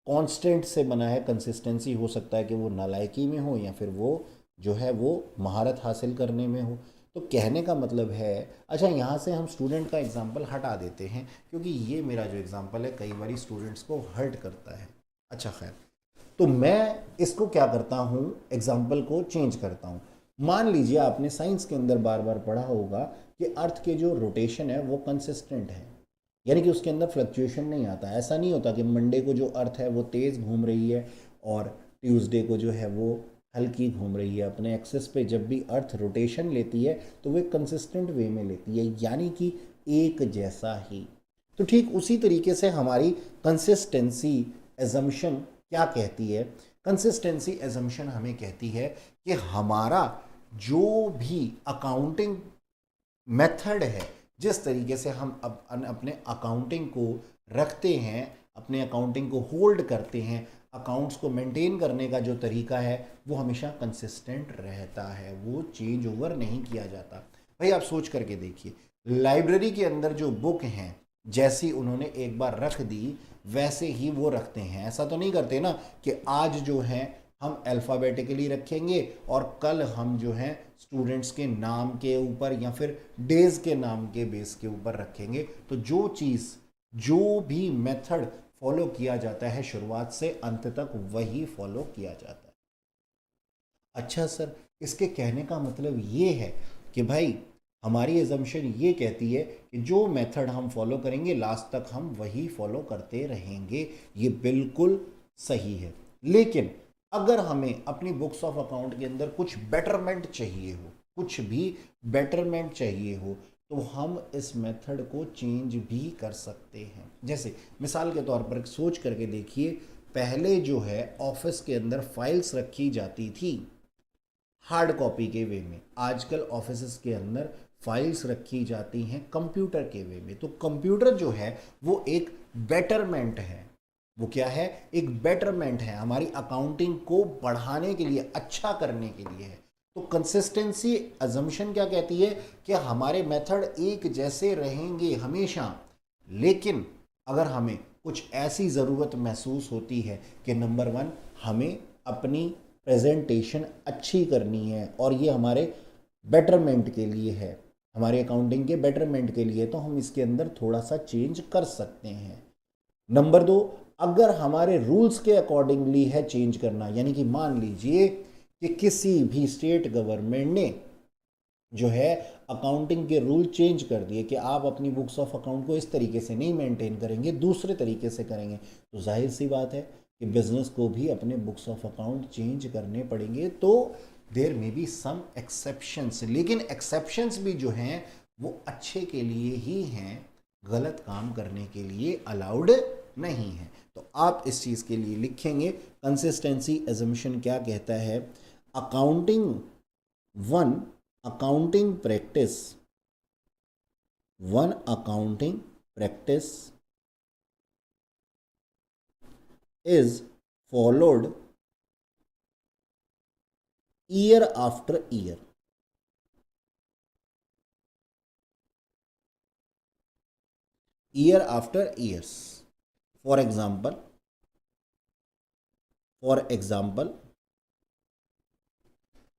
कांस्टेंट से बना है। कंसिस्टेंसी हो सकता है कि वो नालायकी में हो या फिर वो जो है वो महारत हासिल करने में हो। तो कहने का मतलब है, अच्छा यहाँ से हम स्टूडेंट का एग्जाम्पल हटा देते हैं क्योंकि ये मेरा जो एग्जाम्पल है कई बार स्टूडेंट्स को हर्ट करता है। अच्छा खैर, तो मैं इसको क्या करता हूँ, एग्जाम्पल को चेंज करता हूँ। मान लीजिए आपने साइंस के अंदर बार बार पढ़ा होगा कि अर्थ के जो रोटेशन है वो कंसिस्टेंट है, यानी कि उसके अंदर फ्लक्चुएशन नहीं आता। ऐसा नहीं होता कि मंडे को जो अर्थ है वो तेज़ घूम रही है और ट्यूसडे को जो है वो हल्की घूम रही है अपने एक्सेस पे। जब भी अर्थ रोटेशन लेती है तो वो कंसिस्टेंट वे में लेती है, यानी कि एक जैसा ही। तो ठीक उसी तरीके से हमारी कंसिस्टेंसी एजम्पशन क्या कहती है, कंसिस्टेंसी एजम्पशन हमें कहती है कि हमारा जो भी अकाउंटिंग मेथड है, जिस तरीके से हम अपने अकाउंटिंग को रखते हैं, अपने अकाउंटिंग को होल्ड करते हैं, अकाउंट्स को मेंटेन करने का जो तरीका है वो हमेशा कंसिस्टेंट रहता है, वो चेंज ओवर नहीं किया जाता। भाई आप सोच करके देखिए, लाइब्रेरी के अंदर जो बुक हैं जैसी उन्होंने एक बार रख दी वैसे ही वो रखते हैं। ऐसा तो नहीं करते ना कि आज जो है हम अल्फ़ाबेटिकली रखेंगे और कल हम जो है स्टूडेंट्स के नाम के ऊपर या फिर डेज के नाम के बेस के ऊपर रखेंगे। तो जो चीज़, जो भी मेथड फॉलो किया जाता है शुरुआत से अंत तक वही फॉलो किया जाता है। अच्छा सर, इसके कहने का मतलब ये है कि भाई हमारी एजम्पशन ये कहती है कि जो मेथड हम फॉलो करेंगे लास्ट तक हम वही फॉलो करते रहेंगे। ये बिल्कुल सही है। लेकिन अगर हमें अपनी बुक्स ऑफ अकाउंट के अंदर कुछ बेटरमेंट चाहिए हो, कुछ भी बेटरमेंट चाहिए हो, तो हम इस मेथड को चेंज भी कर सकते हैं। जैसे मिसाल के तौर पर सोच करके देखिए, पहले जो है ऑफिस के अंदर फाइल्स रखी जाती थी हार्ड कॉपी के वे में, आजकल ऑफिस के अंदर फाइल्स रखी जाती हैं कंप्यूटर के वे में। तो कंप्यूटर जो है वो एक बेटरमेंट है, वो क्या है, एक बेटरमेंट है, हमारी अकाउंटिंग को बढ़ाने के लिए, अच्छा करने के लिए है। तो कंसिस्टेंसी अजम्पशन क्या कहती है कि हमारे मेथड एक जैसे रहेंगे हमेशा, लेकिन अगर हमें कुछ ऐसी ज़रूरत महसूस होती है कि नंबर वन, हमें अपनी प्रेजेंटेशन अच्छी करनी है और ये हमारे बेटरमेंट के लिए है, हमारे अकाउंटिंग के बेटरमेंट के लिए, तो हम इसके अंदर थोड़ा सा चेंज कर सकते हैं। नंबर दो, अगर हमारे रूल्स के अकॉर्डिंगली है चेंज करना, यानी कि मान लीजिए कि किसी भी स्टेट गवर्नमेंट ने जो है अकाउंटिंग के रूल चेंज कर दिए कि आप अपनी बुक्स ऑफ अकाउंट को इस तरीके से नहीं मेंटेन करेंगे, दूसरे तरीके से करेंगे, तो जाहिर सी बात है कि बिजनेस को भी अपने बुक्स ऑफ अकाउंट चेंज करने पड़ेंगे। तो there may be some exceptions, लेकिन एक्सेप्शंस भी जो हैं वो अच्छे के लिए ही हैं, गलत काम करने के लिए अलाउड नहीं है। तो आप इस चीज़ के लिए लिखेंगे कंसिस्टेंसी एजम्पशन क्या कहता है, accounting one accounting practice one accounting practice is followed year after year, year after years. For example,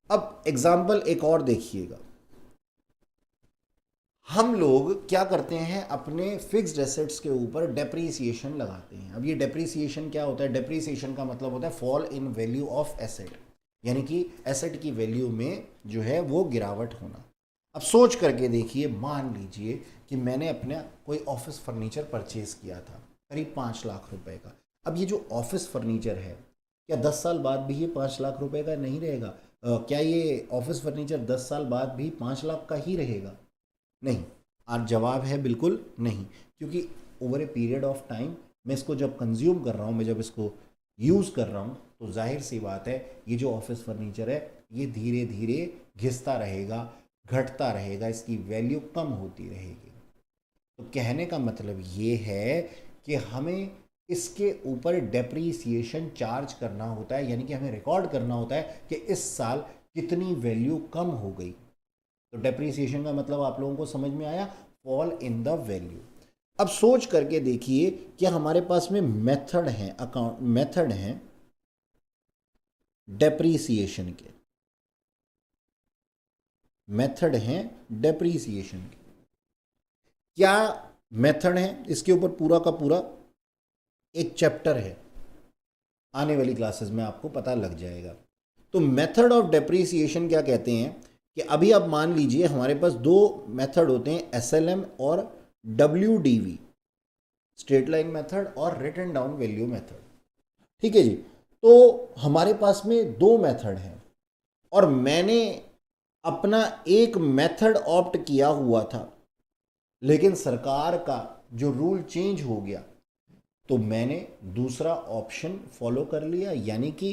अब एग्जाम्पल एक और देखिएगा, हम लोग क्या करते हैं, अपने फिक्स्ड एसेट्स के ऊपर डेप्रीसिएशन लगाते हैं। अब ये डेप्रीसिएशन क्या होता है, डेप्रीसिएशन का मतलब होता है fall in value of asset, यानी कि एसेट की वैल्यू में जो है वो गिरावट होना। अब सोच करके देखिए, मान लीजिए कि मैंने अपना कोई ऑफिस फर्नीचर परचेज किया था करीब 5 लाख रुपए का। अब ये जो ऑफिस फर्नीचर है, क्या 10 साल बाद भी ये 5 लाख रुपए का नहीं रहेगा? क्या ये ऑफिस फर्नीचर 10 साल बाद भी 5 लाख का ही रहेगा? नहीं। आज जवाब है बिल्कुल नहीं, क्योंकि over a period of time मैं इसको जब कंज्यूम कर रहा हूँ, मैं जब इसको यूज़ कर रहा हूँ, तो जाहिर सी बात है ये जो ऑफिस फर्नीचर है ये धीरे धीरे घिसता रहेगा, घटता रहेगा, इसकी वैल्यू कम होती रहेगी। तो कहने का मतलब ये है कि हमें इसके ऊपर डेप्रीसिएशन चार्ज करना होता है, यानी कि हमें रिकॉर्ड करना होता है कि इस साल कितनी वैल्यू कम हो गई। तो डेप्रीसिएशन का मतलब आप लोगों को समझ में आया, फॉल इन द वैल्यू। अब सोच करके देखिए कि हमारे पास में मेथड हैं, मेथड हैं डेप्रीसिएशन के, मेथड हैं डेप्रीसिएशन के। क्या मेथड है, इसके ऊपर पूरा का पूरा एक चैप्टर है, आने वाली क्लासेस में आपको पता लग जाएगा। तो मेथड ऑफ डेप्रीसिएशन क्या कहते हैं कि अभी आप मान लीजिए हमारे पास 2 मेथड होते हैं, एसएलएम और डब्ल्यूडीवी, स्ट्रेट लाइन मेथड और रिटन डाउन वैल्यू मेथड। ठीक है जी। तो हमारे पास में 2 मेथड हैं और मैंने अपना एक मेथड ऑप्ट किया हुआ था, लेकिन सरकार का जो रूल चेंज हो गया तो मैंने दूसरा ऑप्शन फॉलो कर लिया। यानी कि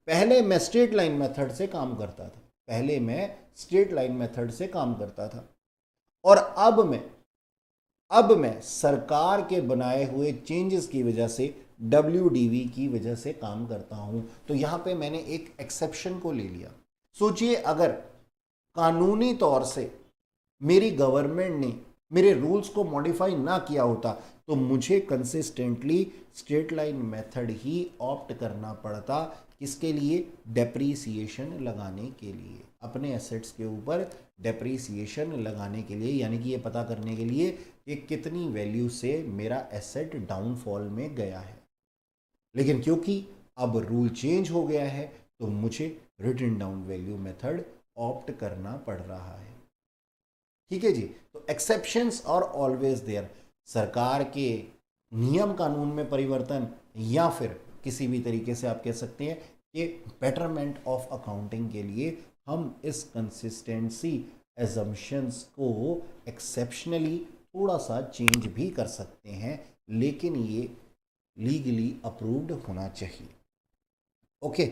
पहले मैं स्ट्रेट लाइन मेथड से काम करता था, पहले मैं स्ट्रेट लाइन मेथड से काम करता था, और अब मैं सरकार के बनाए हुए चेंजेस की वजह से, डब्ल्यूडीवी की वजह से काम करता हूं। तो यहां पे मैंने एक एक्सेप्शन को ले लिया। सोचिए अगर कानूनी तौर से मेरी गवर्नमेंट ने मेरे रूल्स को मॉडिफाई ना किया होता तो मुझे कंसिस्टेंटली स्ट्रेट लाइन मेथड ही ऑप्ट करना पड़ता। किसके लिए? डेप्रीसिएशन लगाने के लिए, अपने एसेट्स के ऊपर डेप्रीसिएशन लगाने के लिए, यानी कि ये पता करने के लिए कि कितनी वैल्यू से मेरा एसेट डाउनफॉल में गया है। लेकिन क्योंकि अब रूल चेंज हो गया है तो मुझे written down value method opt करना पड़ रहा है। ठीक है जी। तो एक्सेप्शंस और ऑलवेज देयर, सरकार के नियम कानून में परिवर्तन, या फिर किसी भी तरीके से आप कह सकते हैं कि बेटरमेंट ऑफ अकाउंटिंग के लिए हम इस कंसिस्टेंसी एजम्पशंस को एक्सेप्शनली थोड़ा सा चेंज भी कर सकते हैं, लेकिन ये लीगली अप्रूव्ड होना चाहिए। ओके,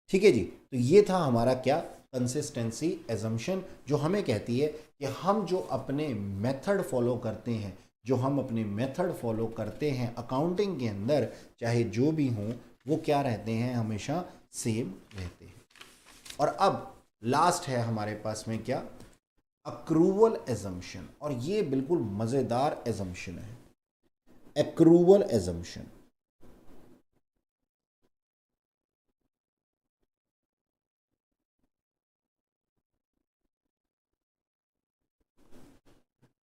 ठीक है जी। तो ये था हमारा क्या, कंसिस्टेंसी एजम्पशन, जो हमें कहती है कि हम जो अपने मेथड फॉलो करते हैं जो हम अपने मेथड फॉलो करते हैं अकाउंटिंग के अंदर, चाहे जो भी हों, वो क्या रहते हैं, हमेशा सेम रहते हैं। और अब लास्ट है हमारे पास में क्या, अक्रूवल एजम्पशन। और ये बिल्कुल मजेदार एजम्पशन है, अक्रूवल एजम्पशन।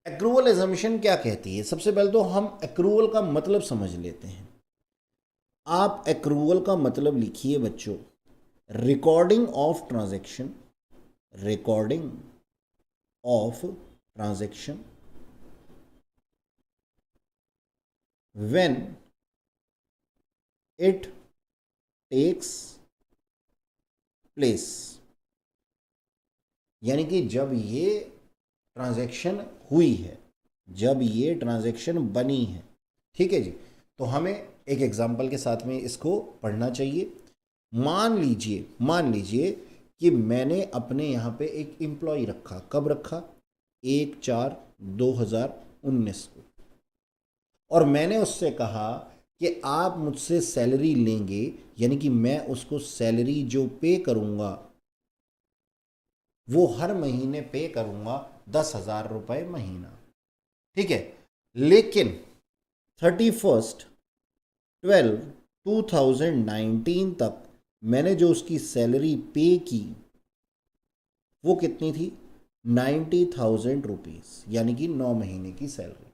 एक्रूवल एजम्पशन क्या कहती है? सबसे पहले तो हम एक्रूवल का मतलब समझ लेते हैं। आप एक्रूवल का मतलब लिखिए बच्चों, recording of transaction, recording of transaction when it takes place. यानी कि जब ये ट्रांजैक्शन हुई है, जब ये ट्रांजैक्शन बनी है। ठीक है जी। तो हमें एक एग्जांपल के साथ में इसको पढ़ना चाहिए। मान लीजिए कि मैंने अपने यहाँ पे एक एम्प्लॉय रखा। कब रखा? 1/4/2019 को। और मैंने उससे कहा कि आप मुझसे सैलरी लेंगे, यानी कि मैं उसको सैलरी जो पे करूँगा वो हर महीने पे करूँगा 10,000 रुपये महीना। ठीक है। लेकिन 31/12/2019 तक मैंने जो उसकी सैलरी पे की वो कितनी थी? 90,000 रुपीज़, यानी कि 9 महीने की सैलरी।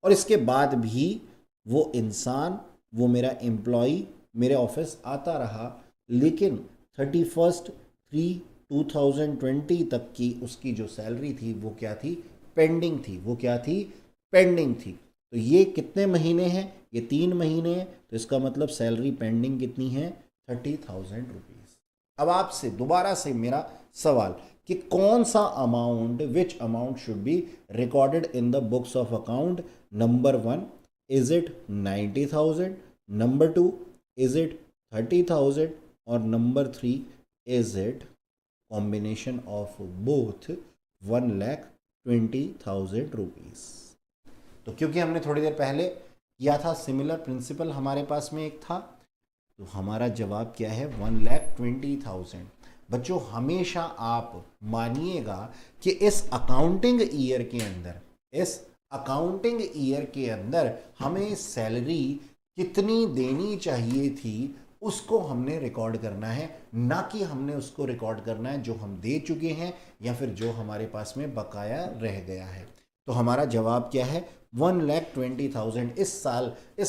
और इसके बाद भी वो इंसान, वो मेरा एम्प्लॉई मेरे ऑफिस आता रहा, लेकिन 31/3/2020 तक की उसकी जो सैलरी थी वो क्या थी? पेंडिंग थी। वो क्या थी? पेंडिंग थी। तो ये कितने महीने हैं? ये 3 महीने हैं। तो इसका मतलब सैलरी पेंडिंग कितनी है? 30,000 रुपीज़। अब आपसे दोबारा से मेरा सवाल कि कौन सा amount, which amount should be recorded in the books of account? Number 1, is it 90,000? Number 2, is it 30,000? और number 3, is it combination of both 1,20,000 rupees? तो क्योंकि हमने थोड़ी देर पहले किया था, सिमिलर प्रिंसिपल हमारे पास में एक था, तो हमारा जवाब क्या है? 1,20,000। बच्चों हमेशा आप मानिएगा कि इस अकाउंटिंग ईयर के अंदर, इस अकाउंटिंग ईयर के अंदर हमें सैलरी कितनी देनी चाहिए थी उसको हमने रिकॉर्ड करना है, ना कि हमने उसको रिकॉर्ड करना है जो हम दे चुके हैं या फिर जो हमारे पास में बकाया रह गया है। तो हमारा जवाब क्या है? 1,20,000। इस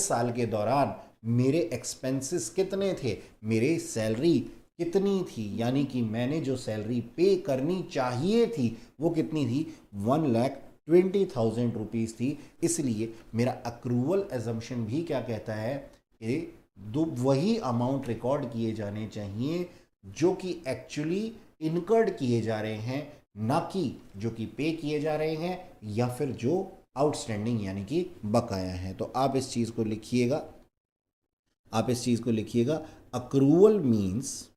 साल के दौरान मेरे एक्सपेंसेस कितने थे? मेरी सैलरी कितनी थी? यानी कि मैंने जो सैलरी पे करनी चाहिए थी वो कितनी थी? 1,20,000 रुपीज़ थी। इसलिए मेरा अक्रूवल एजम्पशन भी क्या कहता है कि वही अमाउंट रिकॉर्ड किए जाने चाहिए जो कि एक्चुअली इनकर्ड किए जा रहे हैं, ना कि जो कि पे किए जा रहे हैं या फिर जो आउटस्टैंडिंग यानी कि बकाया है। तो आप इस चीज़ को लिखिएगा, आप इस चीज़ को लिखिएगा। अक्रूवल मीन्स,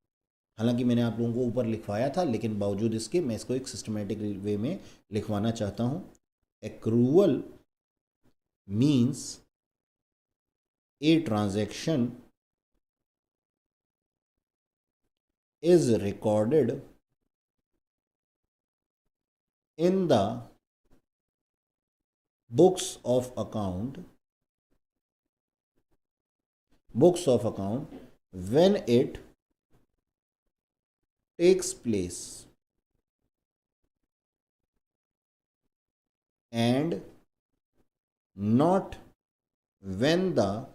हालांकि मैंने आप लोगों को ऊपर लिखवाया था, लेकिन बावजूद इसके मैं इसको एक सिस्टमेटिक वे में लिखवाना चाहता हूं। Accrual means a transaction is recorded in the books of account when it takes place and not when the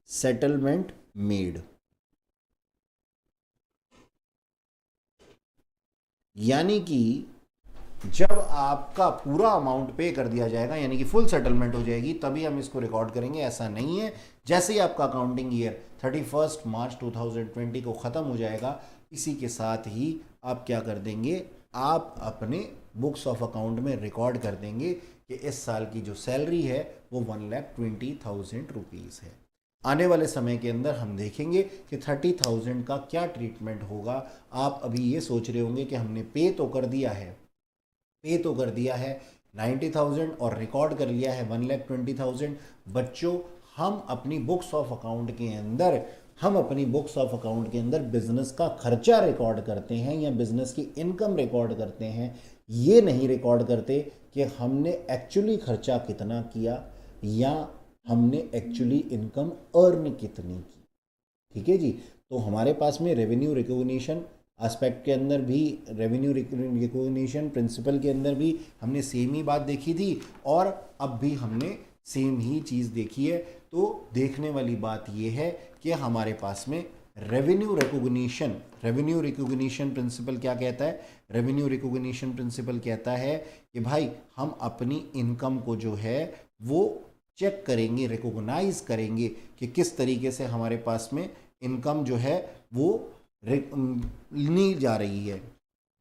settlement made। यानी कि जब आपका पूरा अमाउंट पे कर दिया जाएगा, यानी कि फुल सेटलमेंट हो जाएगी, तभी हम इसको रिकॉर्ड करेंगे। ऐसा नहीं है जैसे ही आपका अकाउंटिंग ईयर 31 मार्च 2020 को ख़त्म हो जाएगा, इसी के साथ ही आप क्या कर देंगे? आप अपने बुक्स ऑफ अकाउंट में रिकॉर्ड कर देंगे कि इस साल की जो सैलरी है वो 1,20,000 रुपीज़ है। आने वाले समय के अंदर हम देखेंगे कि 30,000 का क्या ट्रीटमेंट होगा। आप अभी ये सोच रहे होंगे कि हमने पे तो कर दिया है, 90,000 और रिकॉर्ड कर लिया है 1,20,000। बच्चों हम अपनी बुक्स ऑफ अकाउंट के अंदर बिजनेस का खर्चा रिकॉर्ड करते हैं या बिजनेस की इनकम रिकॉर्ड करते हैं, ये नहीं रिकॉर्ड करते कि हमने एक्चुअली खर्चा कितना किया या हमने एक्चुअली इनकम अर्न कितनी की। ठीक है जी। तो हमारे पास में रेवेन्यू रिकॉग्निशन एस्पेक्ट के अंदर भी, रेवेन्यू रिकॉग्निशन प्रिंसिपल के अंदर भी हमने सेम ही बात देखी थी और अब भी हमने सेम ही चीज़ देखी है। तो देखने वाली बात यह है कि हमारे पास में रेवेन्यू रिकॉग्निशन प्रिंसिपल क्या कहता है? रेवेन्यू रिकॉग्निशन प्रिंसिपल कहता है कि भाई हम अपनी इनकम को जो है वो चेक करेंगे, रिकॉग्नाइज करेंगे कि किस तरीके से हमारे पास में इनकम जो है वो ली जा रही है,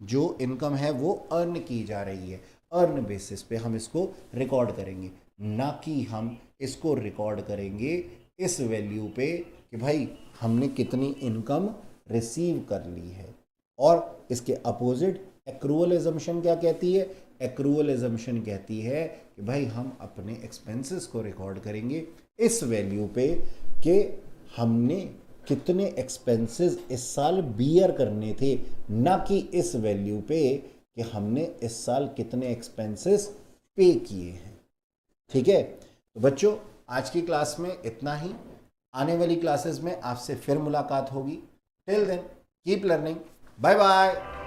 जो इनकम है वो अर्न की जा रही है। अर्न बेसिस पे हम इसको रिकॉर्ड करेंगे, ना कि हम इसको रिकॉर्ड करेंगे इस वैल्यू पे कि भाई हमने कितनी इनकम रिसीव कर ली है। और इसके अपोजिट एक्रूअल एजम्पशन क्या कहती है? एक्रूअल एजम्पशन कहती है कि भाई हम अपने एक्सपेंसेस को रिकॉर्ड करेंगे इस वैल्यू पे कि हमने कितने एक्सपेंसेस इस साल बियर करने थे, ना कि इस वैल्यू पे कि हमने इस साल कितने एक्सपेंसेस पे किए हैं। ठीक है। तो बच्चों आज की क्लास में इतना ही। आने वाली क्लासेस में आपसे फिर मुलाकात होगी। Till then keep learning. Bye bye.